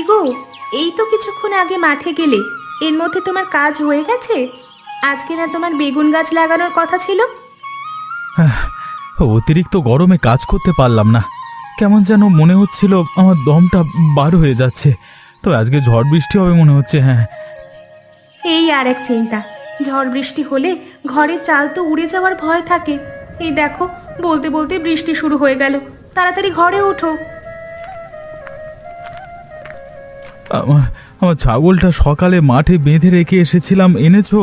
গো, এই তো কিছুক্ষণ আগে মাঠে গেলে, এর মধ্যে তোমার কাজ হয়ে গেছে? আজকে না তোমার বেগুন গাছ লাগানোর কথা ছিল? অতিরিক্ত গরমে কাজ করতে পারলাম না। কেমন যেন মনে হচ্ছিল আমার দমটা বার হয়ে যাচ্ছে। তো আজকে ঝড় বৃষ্টি হবে মনে হচ্ছে। হ্যাঁ, এই আর এক চিন্তা, ঝড় বৃষ্টি হলে ঘরের চাল তো উড়ে যাওয়ার ভয় থাকে। এই দেখো, বলতে বলতে বৃষ্টি শুরু হয়ে গেল। তাড়াতাড়ি ঘরে ওঠো। আমার আমার ছাগলটা সকালে মাঠে বেঁধে রেখে এসেছিলাম, এনেছো?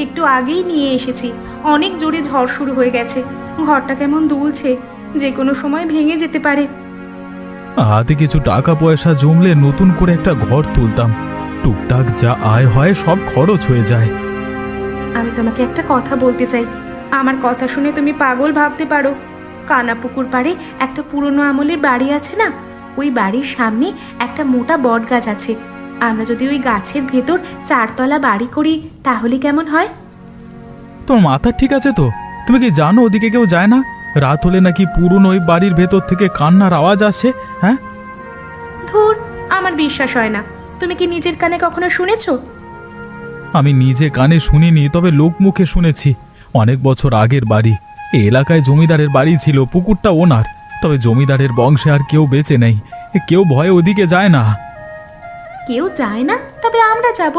একটু আগেই নিয়ে এসেছি। অনেক জোরে ঝড় শুরু হয়ে গেছে। ঘরটা কেমন দুলছে, যে কোনো সময় ভেঙে যেতে পারে। হাতে কিছু টাকা পয়সা জমলে নতুন করে একটা ঘর তুলতাম। টুকটাক যা আয় হয় সব খরচ হয়ে যায়। আমি তোমাকে একটা কথা বলতে চাই। আমার কথা শুনে তুমি পাগল ভাবতে পারো। কানাপুকুর পাড়ে একটা পুরনো আমলের বাড়ি আছে না, ওই বাড়ির সামনে একটা মোটা বট গাছ আছে। আমরা যদি ওই গাছের ভেতর 4 তলা বাড়ি করি তাহলে কেমন হয়? তোমার মাথা ঠিক আছে তো? তুমি কি জানো ওদিকে কেউ যায় না? রাত হলে নাকি পুরনো ওই বাড়ির ভেতর থেকে কান্নার আওয়াজ আসে। হ্যাঁ, ধুর, আমার বিশ্বাস হয় না। তুমি কি নিজের কানে কখনো শুনেছো? আমি নিজে কানে শুনিনি, তবে লোক মুখে শুনেছি। অনেক বছর আগের বাড়ি। এই এলাকায় জমিদারের বাড়ি ছিল, পুকুরটা ওনার। তবে জমিদারের বংশে আর কেউ বেঁচে নেই। কেউ ভয়ে ওদিকে যায় না। কেউ যায় না? তবে আমরা যাব।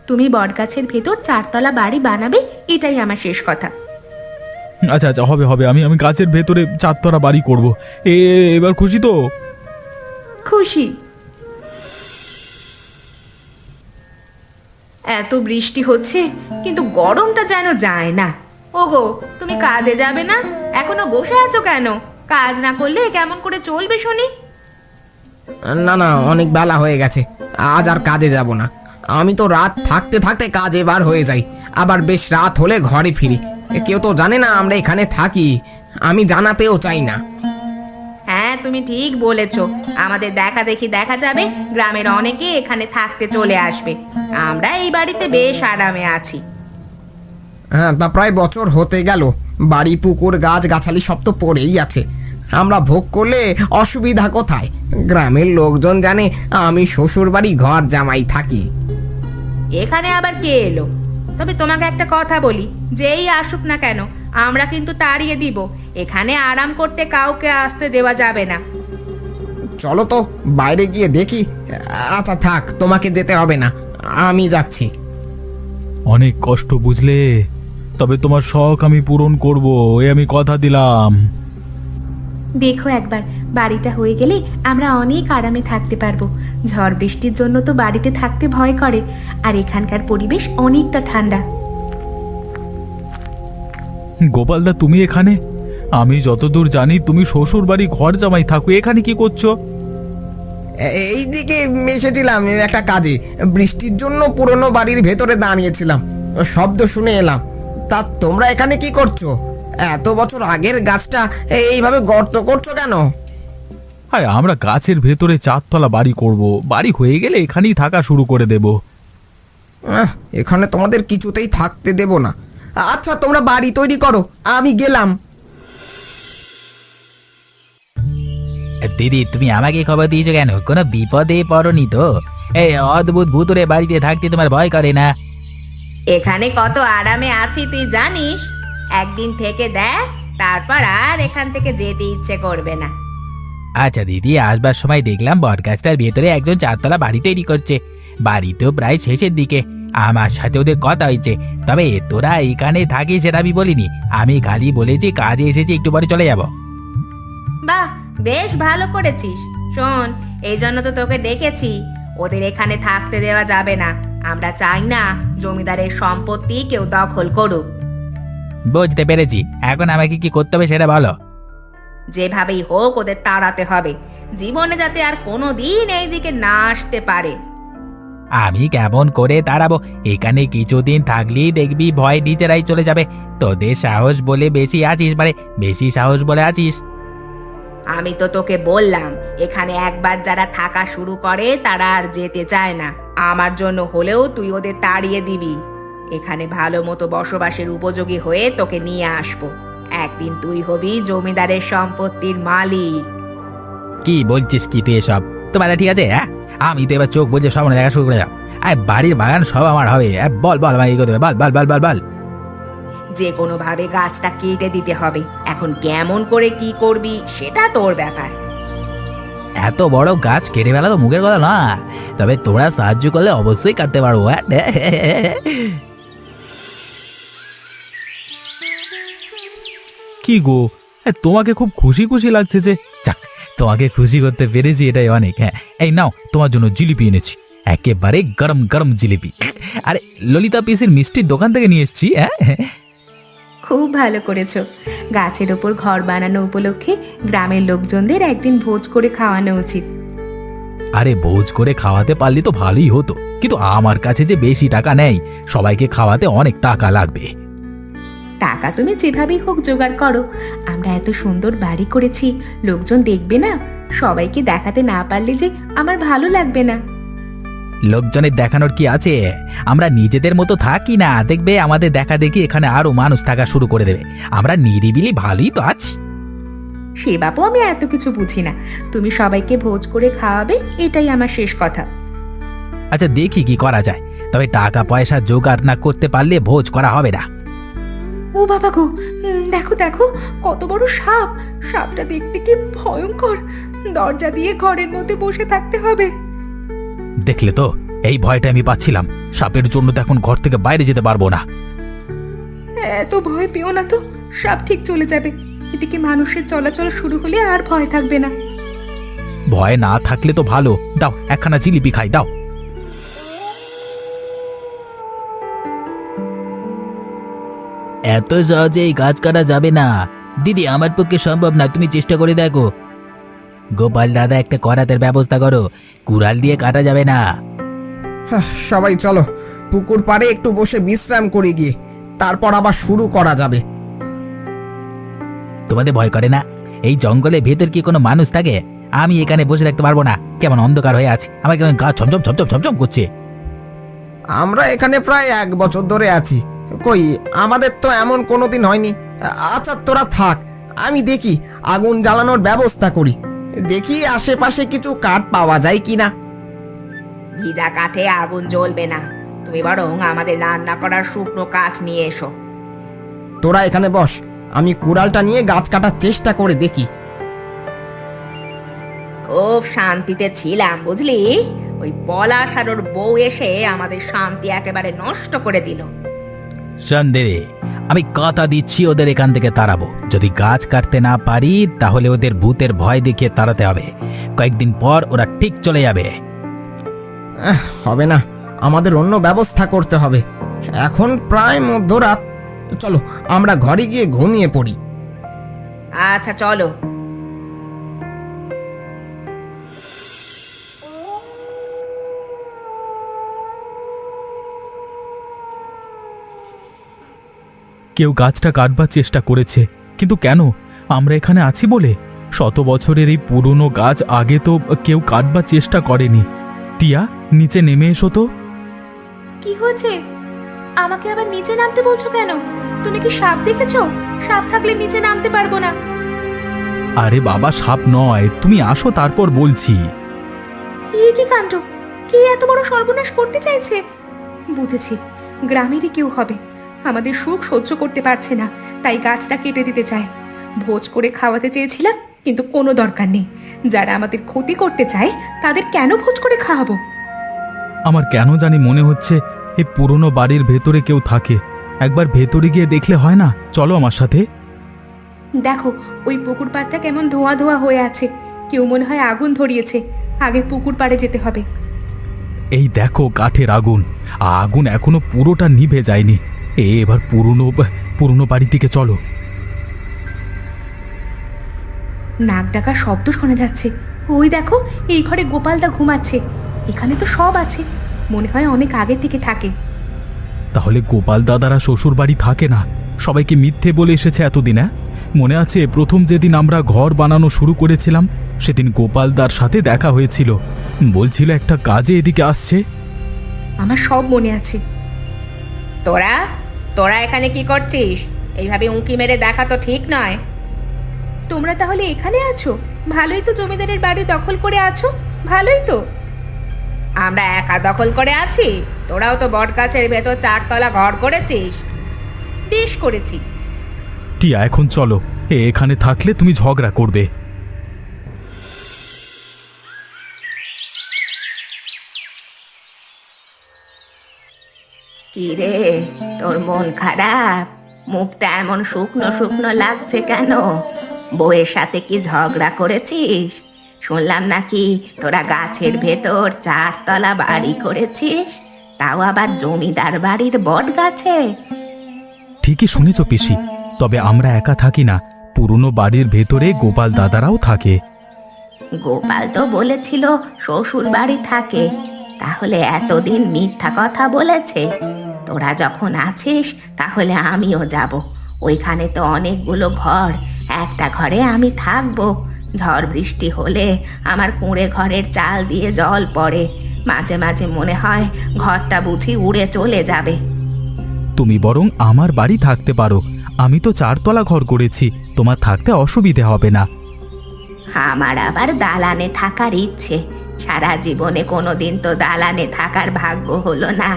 তুমি বটগাছের ভেতর 4 তলা বাড়ি বানাবে, এটাই আমার শেষ কথা। আচ্ছা আচ্ছা, হবে হবে। আমি আমি গাছের ভেতরে 4 তলা বাড়ি করব। এবার খুশি তো? খুশি। এত বৃষ্টি হচ্ছে কিন্তু গরমটা যেন যায় না। ওগো, তুমি কাজে যাবে না? এখনো বসে আছো কেন? কাজ না করলে কেমন করে চলবে শুনি? না না, অনেক বেলা হয়ে গেছে, আজ আর কাজে যাব না। আমি তো রাত থাকতে থাকতে কাজে বার হয়ে যাই, আবার বেশ রাত হলে ঘরে ফিরি। কেউ তো জানে না আমরা এখানে থাকি, আমি জানাতেও চাই না। হ্যাঁ, তুমি ঠিক বলেছো। আমাদের দেখা দেখি দেখা যাবে, গ্রামের অনেকে এখানে থাকতে চলে আসবে। আমরা এই বাড়িতে বেশ আরামে আছি। হ্যাঁ, তা প্রায় বছর হতে গেল। বাড়ি, পুকুর, গাছ গাছালি সব তো পড়েই আছে। আমরা ভোগ করলে অসুবিধা কোথায়? গ্রামের লোকজন জানে আমি শ্বশুর বাড়ি ঘর জামাই থাকি। এখানে আবার কে এলো? তবে তোমাকে একটা কথা বলি, যেই আসুক না কেন আমরা কিন্তু তাড়িয়ে দিব। এখানে আরাম করতে কাউকে আসতে দেওয়া যাবে না। চলো তো বাইরে গিয়ে দেখি। আচ্ছা থাক, তোমাকে যেতে হবে না, আমি যাচ্ছি। অনেক কষ্ট বুঝলে, তবে তোমার শখ আমি পূরণ করব, আমি কথা দিলাম। দেখো একবার, বাড়িটা হয়ে গেলে আমরা অনেক আরামে থাকতে পারবো। ঝড় বৃষ্টির জন্য তো বাড়িতে থাকতে ভয় করে, আর এখানকার পরিবেশ অনেকটা ঠান্ডা। গোপালদা, তুমি এখানে? আমি যতদূর জানি তুমি শ্বশুর বাড়ি ঘর জামাই থাকো, এখানে কি করছো? এই দিকে এসেছিলাম একটা কাজে। বৃষ্টির জন্য পুরনো বাড়ির ভেতরে দাঁড়িয়েছিলাম, শব্দ শুনে এলাম। তা তোমরা এখানে কি করছো? এত বছর আগের গাছটা এইভাবে গর্ত করছো কেন? হ্যাঁ, আমরা গাছের ভেতরে 4 তলা বাড়ি করব। বাড়ি হয়ে গেলে এখানেই থাকা শুরু করে দেব। এখানে তোমাদের কিছুতেই থাকতে দেব না। আচ্ছা, তোমরা বাড়ি তৈরি করো, আমি গেলাম। দিদি, তুমি আমাকে খবর দিয়েছো কেন? কোনো বিপদে পড়নি তো? এই অদ্ভুত ভূতুরে বাড়িতে থাকতে তোমার ভয় করে না? এখানে কত আরামে আছি তুই জানিস? একদিন থেকে দেখ, তারপর আর এখান থেকে যেতে ইচ্ছে করবে না। আচ্ছা দিদি, আসবার সময় দেখলাম বটগাছটার ভেতরে একজন 4 তলা বাড়ি তৈরি করছে। বাড়ি তো প্রায় শেষের দিকে। আমার সাথে ওদের কথা হয়েছে। তবে তোরা এখানে থাকিস সেটা আমি বলিনি। আমি খালি বলেছি কাজে এসেছি, একটু পরে চলে যাব। বাহ, বেশ ভালো করেছিস। শোন, এই জন্য তো তোকে ডেকেছি। ওদের এখানে থাকতে দেওয়া যাবে না। আমরা চাই না জমিদারের সম্পত্তি কেউ দখল করুক। বুঝতে পেরেছি, এখন আমাকে কি করতে হবে সেটা বলো। যেভাবেই হোক ওদের তাড়াতে হবে, জীবনে যাতে আর কোনোদিন এইদিকে না আসতে পারে। আমি কেমন করে দাঁড়াবো? এখানে কিছুদিন থাকলেই দেখবি ভয় নিজেরাই চলে যাবে। তোদের সাহস বলে বেশি আছিস, মানে বেশি সাহস বলে আছিস। আমি তো তোকে বললাম, এখানে একবার যারা থাকা শুরু করে তারা আর যেতে চায় না। আমার জন্য হলেও তুই ওদের তাড়িয়ে দিবি। এখানে ভালো মতো বসবাসের উপযোগী হয়ে তোকে নিয়ে আসবো। একদিন তুই হবি জমিদারের সম্পত্তির মালিক। কি বলছিস কি তুই এসব? তোমার ঠিক আছে? হ্যাঁ, আমি তো এবার চোখ বুঝে সামনে দেখা শুরু করে যাও। বাড়ির বাগান সব আমার হবে। বল বল আমাকে এগোতে হবে, বল বল বল বল বল। যে কোনো ভাবে গাছটা কেটে দিতে হবে। এখন কেমন করে কি করবি সেটা তোর ব্যাপার। এত বড় গাছ কেটে ফেলা তো মুখের কথা না, তবে তোরা সাহায্য করলে অবশ্যই কাটতে পারবো। কি গো, তোমাকে খুব খুশি খুশি লাগছে যে। যাক, তোমাকে খুশি করতে পেরেছি এটাই অনেক। হ্যাঁ, এই নাও, তোমার জন্য জিলিপি এনেছি, একেবারে গরম গরম জিলিপি। আরে ললিতা পিসির মিষ্টির দোকান থেকে নিয়ে এসেছি। হ্যাঁ, খুব ভালো করেছো। গাছের ওপর ঘর বানানো উপলক্ষে গ্রামের লোকজনদের একদিন ভোজ করে খাওয়ানো উচিত। আরে ভোজ করে খাওয়াতে পারলে তো ভালোই হতো, কিন্তু আমার কাছে যে বেশি টাকা নেই, সবাইকে খাওয়াতে অনেক টাকা লাগবে। টাকা তুমি যেভাবেই হোক জোগাড় করো। আমরা এত সুন্দর বাড়ি করেছি, লোকজন দেখবে না? সবাইকে দেখাতে না পারলে যে আমার ভালো লাগবে না। লোকজনের দেখানোর কি আছে, আমরা নিজেদের মতো থাকি না, দেখবে আমাদের দেখা দেখি এখানে আরো মানুষ থাকা শুরু করে দেবে। আমরা নিরিবিলি ভালোই তো আছি। সে বাপু আমি এত কিছু বুঝি না, তুমি সবাইকে ভোজ করে খাওয়াবে এটাই আমার শেষ কথা। আচ্ছা দেখি কি করা যায়, তবে টাকা পয়সা জোগাড় না করতে পারলে ভোজ করা হবে না। ও বাবা গো, দেখো দেখো কত বড় সাপ! সাপটা দেখতে কি ভয়ঙ্কর! দরজা দিয়ে ঘরের মধ্যে বসে থাকতে হবে। দেখলে তো, এই ভয়টা আমি পাচ্ছিলাম। সাপের জন্য তো এখন ঘর থেকে বাইরে যেতে পারবো না। এত ভয় পেও না তো, সাপ ঠিক চলে যাবে। এদিকে মানুষের চলাচল শুরু হলে আর ভয় থাকবে না। ভয় না থাকলে তো ভালো। দাও, একখানা জিলিপি খাই, দাও। এত সহজে এই গাছ কাটা যাবে না দিদি, আমার পক্ষে সম্ভব না, তুমি চেষ্টা করে দেখো। গোপাল দাদা, একটা করাতের ব্যবস্থা করো, কুড়াল দিয়ে কাটা যাবে না। সবাই চলো, পুকুর পাড়ে একটু বসে বিশ্রাম করে গিয়ে তারপর আবার শুরু করা যাবে। তোমাদের ভয় করে না? এই জঙ্গলের ভেতর কি কোনো মানুষ থাকে? আমি এখানে বসে থাকতে পারবো না, কেমন অন্ধকার হয়ে আছে, আমার কেমন গা ছমছম ছমছম ছমছম করছে। আমরা এখানে প্রায় 1 বছর ধরে আছি, কই আমাদের তো এমন কোনোদিন হয়নি। আচ্ছা তোরা থাক, আমি দেখি আগুন জ্বালানোর ব্যবস্থা করি, দেখি আশেপাশে কিছু কাঠ পাওয়া যায় কিনা। ভিজা কাঠে আগুন জ্বলবে না, তুমি বরং আমাদের রান্না করার শুকনো কাঠ নিয়ে এসো। তোরা এখানে বস, আমি কুড়ালটা নিয়ে গাছ কাটার চেষ্টা করে দেখি। খুব শান্তিতে ছিলাম বুঝলি, ওই পলাশ আর ওর বউ এসে আমাদের শান্তি একেবারে নষ্ট করে দিল। সন্দেহে আমি কথা দিচ্ছি, ওদের এখান থেকে তাড়াবো। যদি গাছ কাটতে না পারি তাহলে ওদের ভূতের ভয় দেখিয়ে তাড়াতে হবে। কয়েকদিন পর ওরা ঠিক চলে যাবে। হবে না, আমাদের অন্য ব্যবস্থা করতে হবে। এখন প্রায় মধ্যরাত, চলো আমরা ঘরে গিয়ে ঘুমিয়ে পড়ি। আচ্ছা চলো। কেউ গাছটা কাটবার চেষ্টা করেছে, কিন্তু কেন? আমরা এখানে আছি বলে? 100 বছরের এই পুরনো গাছ আগে তো কেউ কাটবার চেষ্টা করেনি। টিয়া, নিচে নেমে এসো তো। কি হয়েছে? আমাকে আবার নিচে নামতে বলছো কেন? তুমি কি সাপ দেখেছো? সাপ থাকলে নিচে নামতে পারবো না। আরে বাবা, সাপ নয়, তুমি আসো তারপর বলছি। কি কাণ্ড! কে এত বড় সর্বনাশ করতে চাইছে? বুঝেছি, গ্রামেরই কেউ হবে। আমাদের সুখ সহ্য করতে পারছে না, তাই গাছটা কেটে দিতে চায়। ভোজ করে খাওয়াতে চেয়েছিলাম, কিন্তু কোনো দরকার নেই। যারা আমাদের ক্ষতি করতে চায় তাদের কেন ভোজ করে খাওয়াবো? আমার কেন জানি মনে হচ্ছে এই পুরনো বাড়ির ভেতরে কেউ থাকে। একবার ভেতরে গিয়ে দেখলে হয় না? চলো আমার সাথে। দেখো, ওই পুকুর পাড়টা কেমন ধোঁয়া ধোঁয়া হয়ে আছে। কেউ মনে হয় আগুন ধরিয়েছে। আগে পুকুর পাড়ে যেতে হবে। এই দেখো কাঠের আগুন, আগুন এখনো পুরোটা নিভে যায়নি। এবার পুরনো বাড়ির দিকে চলো। নাক ডাকার শব্দ শোনা যাচ্ছে। ওই দেখো, এই ঘরে গোপালদা ঘুমাচ্ছে। এখানে তো সব আছে, মনে হয় অনেক আগে থেকে থাকে। তাহলে গোপাল দাদারা শ্বশুর বাড়ি থাকে না, সবাইকে মিথ্যে বলে এসেছে এতদিন। মনে আছে প্রথম যেদিন আমরা ঘর বানানো শুরু করেছিলাম, সেদিন গোপালদার সাথে দেখা হয়েছিল, বলছিল একটা কাজে এদিকে আসছে। আমার সব মনে আছে। তোরা তোরা এখানে কি করছিস? এইভাবে উঁকি মেরে দেখা তো ঠিক নয়। তোমরা তাহলে এখানে আছো? ভালোই তো, জমিদারের বাড়ি দখল করে আছো, ভালোই তো। আমরা একা দখল করে আছি? তোরাও তো বট গাছের ভেতর 4 তলা ঘর করেছিস। বেশ করেছি। টিয়া এখন চলো, এখানে থাকলে তুমি ঝগড়া করবে। কি রে, তোর মন খারাপ? মুখটা এমন শুকনো শুকনো লাগছে কেন? বউয়ের সাথে কি ঝগড়া করেছিস? শুনলাম নাকি তোরা গাছের ভেতর 4 তলা বাড়ি করেছিস, তাও আবার জমিদার বাড়ির বট গাছে। ঠিকই শুনেছ পিসি, তবে আমরা একা থাকি না, পুরনো বাড়ির ভেতরে গোপাল দাদারাও থাকে। গোপাল তো বলেছিল শ্বশুর বাড়ি থাকে, তাহলে এতদিন মিথ্যা কথা বলেছে। তোরা যখন আছিস তাহলে আমিও যাব। ওইখানে তো অনেকগুলো ঘর, একটা ঘরে আমি থাকবো। ঝড় বৃষ্টি হলে আমার কুঁড়ে ঘরের চাল দিয়ে জল পড়ে, মাঝে মাঝে মনে হয় ঘরটা বুঝি উড়ে চলে যাবে। তুমি বরং আমার বাড়ি থাকতে পারো, আমি তো 4 তলা ঘর করেছি, তোমার থাকতে অসুবিধে হবে না। আমার আবার দালানে থাকার ইচ্ছে। সারা জীবনে কোনোদিন তো দালানে থাকার ভাগ্য হলো না।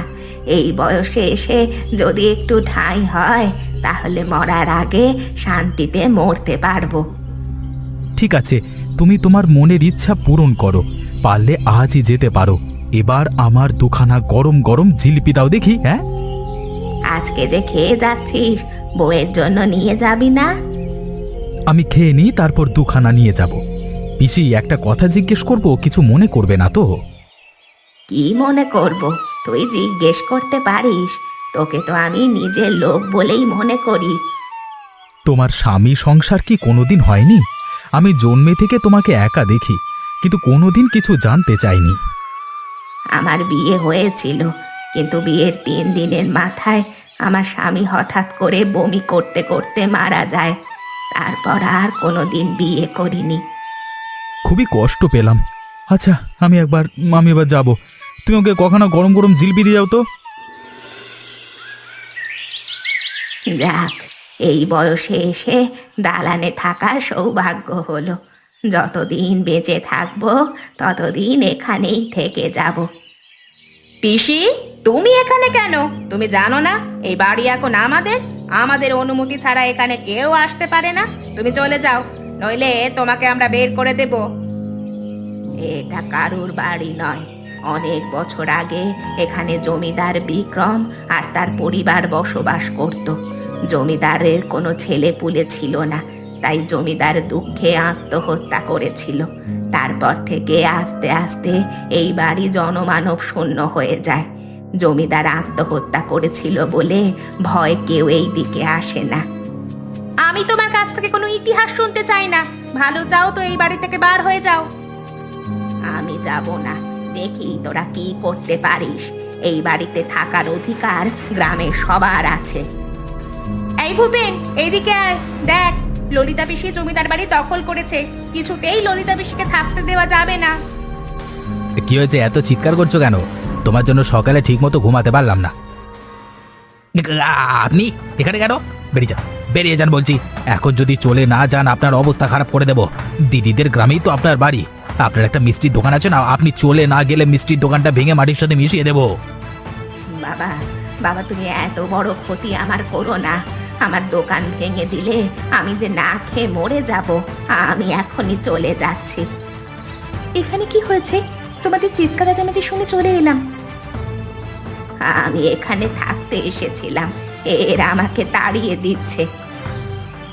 এই বয়সে এসে যদি একটু ঠাঁই হয় তাহলে মরার আগে শান্তিতে মরতে পারবো। ঠিক আছে, তুমি তোমার মনের ইচ্ছা পূরণ করো, পারলে আজই যেতে পারো। এবার আমার দুখানা গরম গরম জিলিপি দাও দেখি। হ্যাঁ, আজকে যে খেয়ে যাচ্ছিস, বউয়ের জন্য নিয়ে যাবি না? আমি খেয়ে নিই, তারপর দুখানা নিয়ে যাব। পিসি, একটা কথা জিজ্ঞেস করব, কিছু মনে করবে না তো? কি মনে করব? তুই জিজ্ঞেস করতে পারিস, তোকে তো আমি নিজের লোক বলেই মনে করি। তোমার স্বামী সংসার কি কোনোদিন হয়নি? আমি জন্মে থেকে তোমাকে একা দেখি, কিন্তু কোনোদিন কিছু জানতে চাইনি। আমার বিয়ে হয়েছিল, কিন্তু বিয়ের 3 দিনের মাথায় আমার স্বামী হঠাৎ করে বমি করতে করতে মারা যায়। তারপর আর কোনোদিন বিয়ে করিনি। খুবই কষ্ট পেলাম। আচ্ছা, আমি এবার যাব। তুমি ওকে কখনো গরম গরম জিলিপি দিয়ে যাও তো। যাক, এই বয়সে এসে দালানে থাকার সৌভাগ্য হলো। যতদিন বেঁচে থাকবো ততদিন এখানেই থেকে যাব। পিসি, তুমি এখানে কেন? তুমি জানো না এই বাড়ি এখন আমাদের অনুমতি ছাড়া এখানে কেউ আসতে পারে না। তুমি চলে যাও, নইলে তোমাকে আমরা বের করে দেব। এটা কারুর বাড়ি নয়। অনেক বছর আগে এখানে জমিদার বিক্রম আর তার পরিবার বসবাস করত। জমিদারের কোনো ছেলে পুলে ছিল না, তাই জমিদার দুঃখে আত্মহত্যা করেছিল। তারপর থেকে আস্তে আস্তে এই বাড়ি জনমানব শূন্য হয়ে যায়। জমিদার আত্মহত্যা করেছিল বলে ভয় কেউ এই দিকে আসে না। আমি তোমার কাছ থেকে কোনো ইতিহাস শুনতে চাই না। ভালো চাও তো এই বাড়ি থেকে বার হয়ে যাও। আমি যাব না, দেখি তোরা কি করতে পারিস। এই বাড়িতে থাকার অধিকার গ্রামের সবার আছে। এই ভূপেন, এইদিকে আয়। দেখ, ললিতা পিসি জমিদার বাড়ি দখল করেছে। কিছুতেই ললিতা পিসিকে থাকতে দেওয়া যাবে না। কি হয়েছে, এত চিৎকার করছো কেন? তোমার জন্য সকালে ঠিক মতো ঘুমাতে পারলাম না। আপনি এখানে কেন? বেরিয়ে যান বলছি। এখন যদি চলে না যান আপনার অবস্থা খারাপ করে দেব। দিদিদের গ্রামেই তো আপনার বাড়ি। আপনার একটা মিষ্টির দোকান আছে না, আপনি চলে না গেলে মিষ্টির দোকানটা ভেঙে মাটির সাথে মিশিয়ে দেব। বাবা, বাবা, তুমি এত বড় ক্ষতি আমার করো না। আমার দোকান ভেঙে দিলে আমি যে না খেয়ে মরে যাব। আমি এখনই চলে যাচ্ছি। এখানে কি হয়েছে? তোমাদের চিৎকার চেঁচামেচি শুনে চলে এলাম। আমি এখানে থাকতে এসেছিলাম, এরা আমাকে তাড়িয়ে দিচ্ছে।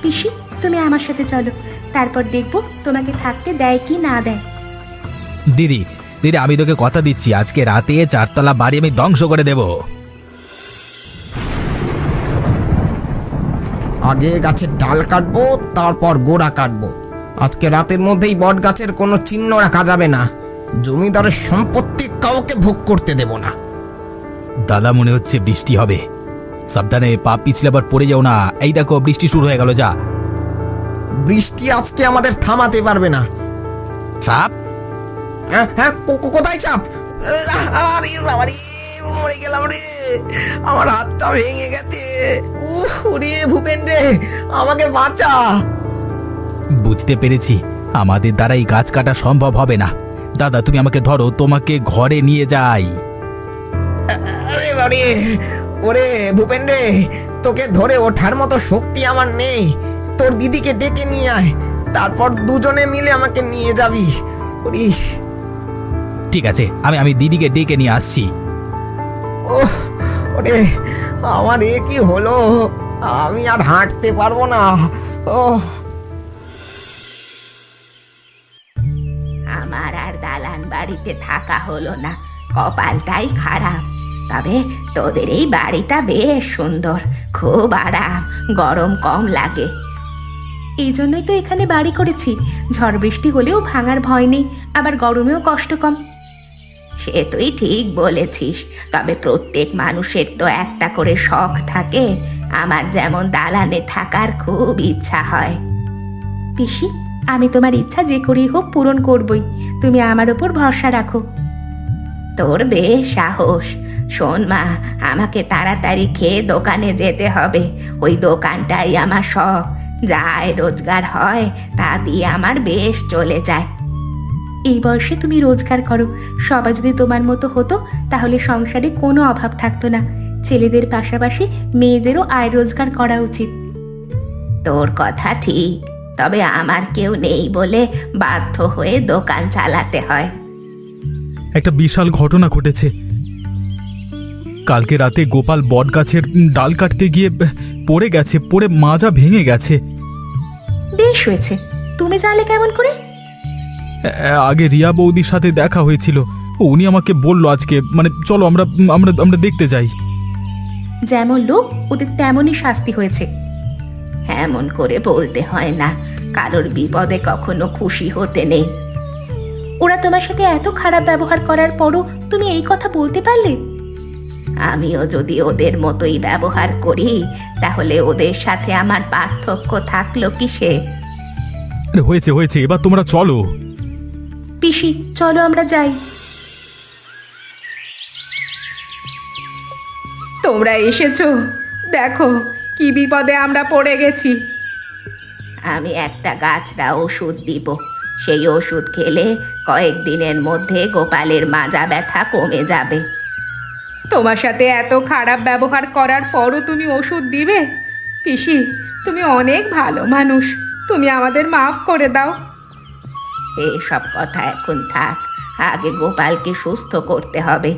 পিসি, তুমি আমার সাথে চলো, তারপর দেখবো তোমাকে থাকতে দেয় কি না দেয়। দিদি, আমি তোকে কথা দিচ্ছি, আজকে রাতে 4 তলা বাড়ি আমি ধ্বংস করে দেব। আগে গাছের ডাল কাটবো, তারপর গোড়া কাটবো। আজকে রাতের মধ্যেই বট গাছের কোনো চিহ্ন রাখা যাবে না। জমিদারের সম্পত্তি কাউকে ভোগ করতে দেব না। দাদা, মনে হচ্ছে বৃষ্টি হবে। সাবধানে, পা পিছলে আবার পড়ে যাও না। এই দেখো, বৃষ্টি শুরু হয়ে গেল। যা, বৃষ্টি আজকে আমাদের থামাতে পারবে না। সাপ? হ্যাঁ, কোথায় চাপ? আরে বাবারে, মরে গেলাম রে, আমার হাতটা ভেঙে গেছে। উফ রে ভূপেন রে, আমাকে বাঁচা। বুঝতে পেরেছি, আমাদের দ্বারা এই গাছ কাটা সম্ভব হবে না। দাদা তুমি আমাকে ধরো, তোমাকে ঘরে নিয়ে যাই। আরে বাড়ি, ওরে ভূপেন রে, তোকে ধরে ওঠার মতো শক্তি আমার নেই। তোর দিদিকে ডেকে নিয়ে আয়, তারপর দুজনে মিলে আমাকে নিয়ে যাবি। ওরিস, ঠিক আছে, আমি দিদিকে ডেকে নিয়ে আসছি। ওহ, ওরে আমার এ কি হলো, আমি আর হাঁটতে পারবো না। ওহ, আমার আর দালান বাড়িতে থাকা হলো না, কপালটাই খারাপ। তবে তোদের এই বাড়িটা বেশ সুন্দর, খুব আরাম, গরম কম লাগে। এই জন্যই তো এখানে বাড়ি করেছি, ঝড় বৃষ্টি হলেও ভাঙার ভয় নেই, আবার গরমেও কষ্ট কম। সে তুই ঠিক বলেছিস, তবে প্রত্যেক মানুষের তো একটা করে শখ থাকে। আমার যেমন দালানে থাকার খুব ইচ্ছা হয়। পিসি, আমি তোমার ইচ্ছা যে করেই হোক পূরণ করবই, তুমি আমার উপর ভরসা রাখো। তোর বেশ সাহস। শোন মা, আমাকে তাড়াতাড়ি খেয়ে দোকানে যেতে হবে। ওই দোকানটাই আমার শখ, যা আয় রোজগার হয় তা দিয়ে আমার বেশ চলে যায়। এই বয়সে তুমি রোজগার করো, সবাই যদি তোমার মতো হতো তাহলে সংসারে কোনো অভাব থাকতো না। ছেলেদের পাশাপাশি মেয়েদেরও আয় রোজগার করা উচিত। তোর কথা ঠিক, তবে আমার কেউ নেই বলে বাধ্য হয়ে দোকান চালাতে হয়। একটা বিশাল ঘটনা ঘটেছে। কালকে রাতে গোপাল বটগাছের ডাল কাটতে গিয়ে পড়ে মাজা ভেঙে গেছে। বেশ হয়েছে, তুমি জানলে কেমন করে? আগে রিয়া বৌদির সাথে দেখা হয়েছিল, উনি আমাকে বলল আজকে, মানে চলো আমরা আমরা আমরা দেখতে যাই। যেমন লোক ওদের তেমনই শাস্তি হয়েছে। এমন করে বলতে হয় না, কারোর বিপদে কখনো খুশি হতে নেই। ওরা তোমার সাথে এত খারাপ ব্যবহার করার পরও তুমি এই কথা বলতে পারলে? আমিও যদি ওদের মতোই ব্যবহার করি তাহলে ওদের সাথে আমার পার্থক্য থাকলো কিসে? আরে হয়েছে হয়েছে, এবার তোমরা চলো। পিসি, চলো আমরা যাই। তোমরা এসেছো, দেখো কি বিপদে আমরা পড়ে গেছি। আমি একটা গাছরা ওষুধ দিব, সেই ওষুধ খেলে কয়েকদিনের মধ্যে গোপালের মাজা ব্যথা কমে যাবে। তোমার সাথে এত খারাপ ব্যবহার করার পরও তুমি ওষুধ দিবে? পিসি, তুমি অনেক ভালো মানুষ, তুমি আমাদের মাফ করে দাও। এসব কথা এখন থাক, আগে গোপালকে সুস্থ করতে হবে।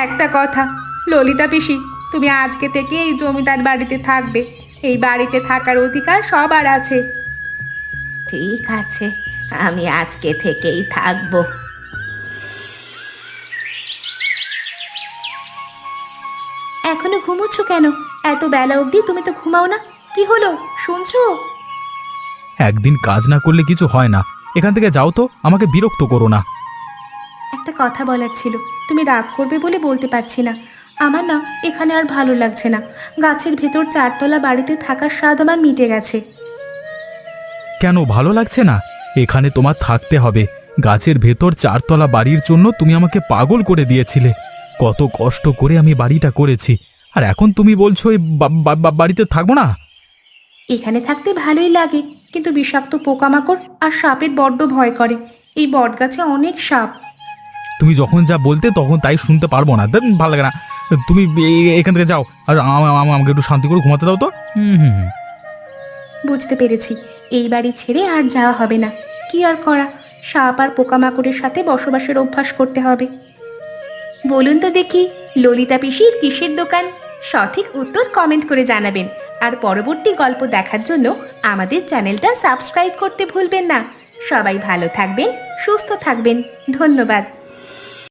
একটা কথা, ললিতা পিসি, তুমি আজকে থেকে এই জমিদার বাড়িতে থাকবে। এই বাড়িতে থাকার অধিকার সবার আছে। ঠিক আছে, আমি আজকে থেকেই থাকবো। এখনো ঘুমোচ্ছ কেন? এত বেলা অবধি তুমি তো ঘুমাও না, কি হলো শুনছো? একদিন কাজ না করলে কিছু হয় না, এখান থেকে যাও তো, আমাকে বিরক্ত করো না। একটা কথা বলার ছিল, তুমি রাগ করবে বলে বলতে পারছি না। আমার না এখানে আর ভালো লাগছে না। গাছের ভেতর চারতলা বাড়িতে থাকার স্বাদ আমার মিটে গেছে। কেন ভালো লাগছে না? এখানে তোমার থাকতে হবে। গাছের ভেতর চারতলা বাড়ির জন্য তুমি আমাকে পাগল করে দিয়েছিলে। কত কষ্ট করে আমি বাড়িটা করেছি, আর এখন তুমি বলছো এই বাড়িতে থাকবো না? এখানে থাকতে ভালোই লাগে, কিন্তু বিষাক্ত পোকামাকড় আর সাপের বড্ড ভয় করে। এই বটগাছে অনেক সাপ। তুমি যখন যা বলতে তখন তাই শুনতে পারবো না, ভালো লাগে না। তুমি এখান থেকে যাও, আর আমাকে একটু শান্তি করে ঘুমাতে দাও তো। বুঝতে পেরেছি, এই বাড়ি ছেড়ে আর যাওয়া হবে না। কি আর করা, সাপ আর পোকামাকড়ের সাথে বসবাসের অভ্যাস করতে হবে। বলুন তো দেখি, ললিতা পিসির কিসের দোকান? সঠিক উত্তর কমেন্ট করে জানাবেন। আর পরবর্তী গল্প দেখার জন্য আমাদের চ্যানেলটা সাবস্ক্রাইব করতে ভুলবেন না। সবাই ভালো থাকবেন, সুস্থ থাকবেন। ধন্যবাদ।